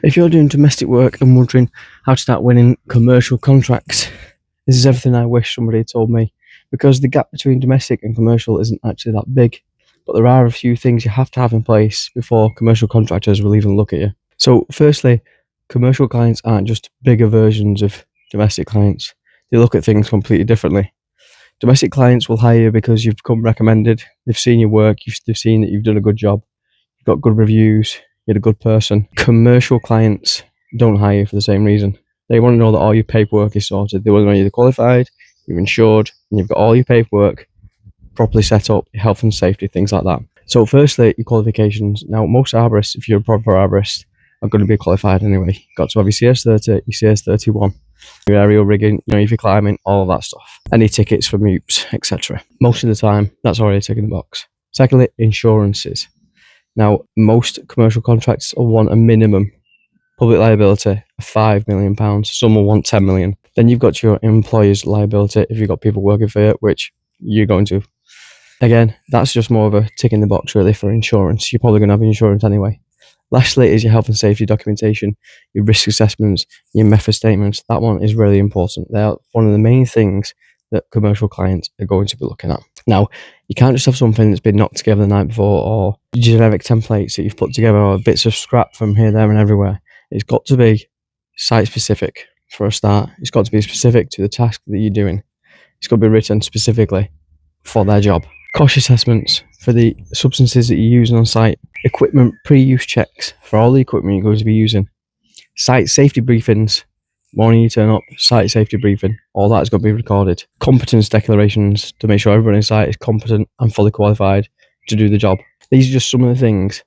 If you're doing domestic work and wondering how to start winning commercial contracts, this is everything I wish somebody had told me, because the gap between domestic and commercial isn't actually that big, but there are a few things you have to have in place before commercial contractors will even look at you. So firstly, commercial clients aren't just bigger versions of domestic clients. They look at things completely differently. Domestic clients will hire you because you've become recommended, they've seen your work, they've seen that you've done a good job, you've got good reviews, you're a good person. Commercial clients don't hire you for the same reason. They want to know that all your paperwork is sorted. They want to know you're qualified, you're insured, and you've got all your paperwork properly set up, your health and safety, things like that. So firstly, your qualifications. Now, most arborists, if you're a proper arborist, are going to be qualified anyway. You've got to have your CS30, your CS31, your aerial rigging, if you're climbing, all of that stuff. Any tickets for MUPs, etc. Most of the time, that's already ticking the box. Secondly, insurances. Now, most commercial contracts will want a minimum public liability of £5 million. Some will want 10 million. Then you've got your employer's liability if you've got people working for you, which you're going to. Again, that's just more of a tick in the box really for insurance. You're probably going to have insurance anyway. Lastly is your health and safety documentation, your risk assessments, your method statements. That one is really important. They're one of the main things that commercial clients are going to be looking at. Now, you can't just have something that's been knocked together the night before, or generic templates that you've put together, or bits of scrap from here, there and everywhere. It's got to be site specific for a start. It's got to be specific to the task that you're doing. It's got to be written specifically for their job. Cost assessments for the substances that you're using on site. Equipment pre-use checks for all the equipment you're going to be using. Site safety briefings. Morning you turn up, site safety briefing. All that's got to be recorded. Competence declarations to make sure everyone in site is competent and fully qualified to do the job. These are just some of the things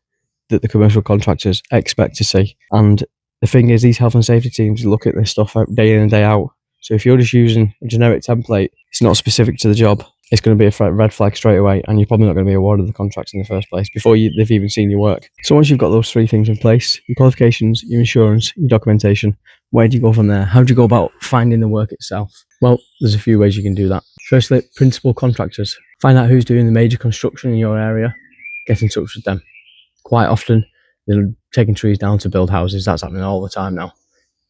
that the commercial contractors expect to see. And the thing is, these health and safety teams look at this stuff day in and day out. So if you're just using a generic template, it's not specific to the job, it's going to be a red flag straight away, and you're probably not going to be awarded the contract in the first place before they've even seen your work. So once you've got those three things in place, your qualifications, your insurance, your documentation, where do you go from there? How do you go about finding the work itself? Well, there's a few ways you can do that. Firstly, principal contractors. Find out who's doing the major construction in your area, get in touch with them. Quite often, they're taking trees down to build houses. That's happening all the time now.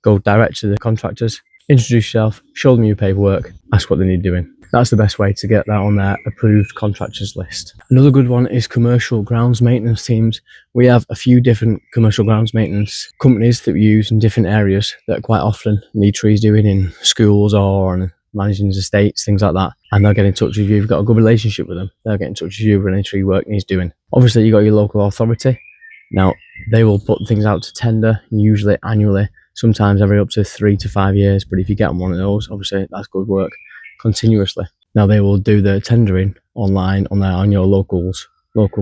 Go direct to the contractors, introduce yourself, show them your paperwork, ask what they need doing. That's the best way to get that on their approved contractors list. Another good one is commercial grounds maintenance teams. We have a few different commercial grounds maintenance companies that we use in different areas that quite often need trees doing in schools or on managing estates, things like that. And they'll get in touch with you. You've got a good relationship with them. They'll get in touch with you when any tree work needs doing. Obviously, you've got your local authority. Now, they will put things out to tender, usually annually, sometimes every up to 3 to 5 years. But if you get on one of those, obviously that's good work continuously. Now, they will do the tendering online on your local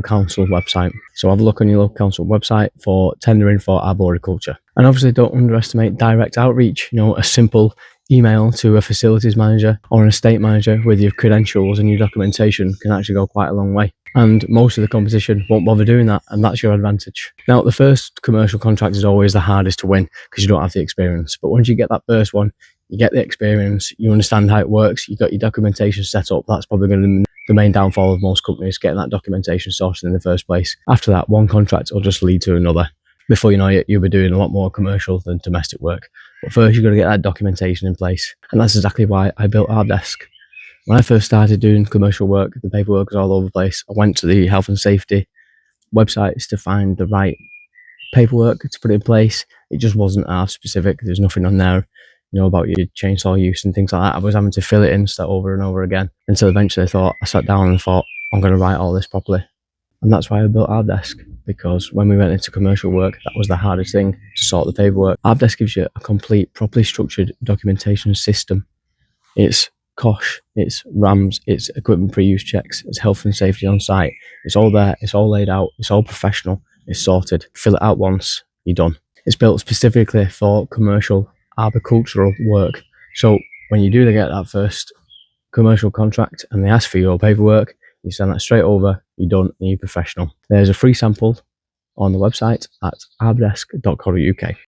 council website. So have a look on your local council website for tendering for arboriculture. And obviously don't underestimate direct outreach. A simple email to a facilities manager or an estate manager with your credentials and your documentation can actually go quite a long way. And most of the competition won't bother doing that, and that's your advantage. Now, the first commercial contract is always the hardest to win because you don't have the experience. But once you get that first one, you get the experience, you understand how it works, you got your documentation set up. That's probably going to be the main downfall of most companies, getting that documentation sorted in the first place. After that, one contract will just lead to another. Before you know it, you'll be doing a lot more commercial than domestic work. But first, you've got to get that documentation in place. And that's exactly why I built Arborist. When I first started doing commercial work, the paperwork was all over the place. I went to the health and safety websites to find the right paperwork to put in place. It just wasn't half specific. There's nothing on there, about your chainsaw use and things like that. I was having to fill it in, start over and over again, until eventually I sat down and thought, I'm going to write all this properly. And that's why I built Arborist, because when we went into commercial work, that was the hardest thing, to sort the paperwork. Arborist gives you a complete, properly structured documentation system. It's COSH, it's RAMs, it's equipment pre-use checks, it's health and safety on site. It's all there, it's all laid out, it's all professional, it's sorted. Fill it out once, you're done. It's built specifically for commercial arboricultural work. So when you do get that first commercial contract and they ask for your paperwork, you send that straight over, you're done, and you're professional. There's a free sample on the website at arborist.co.uk.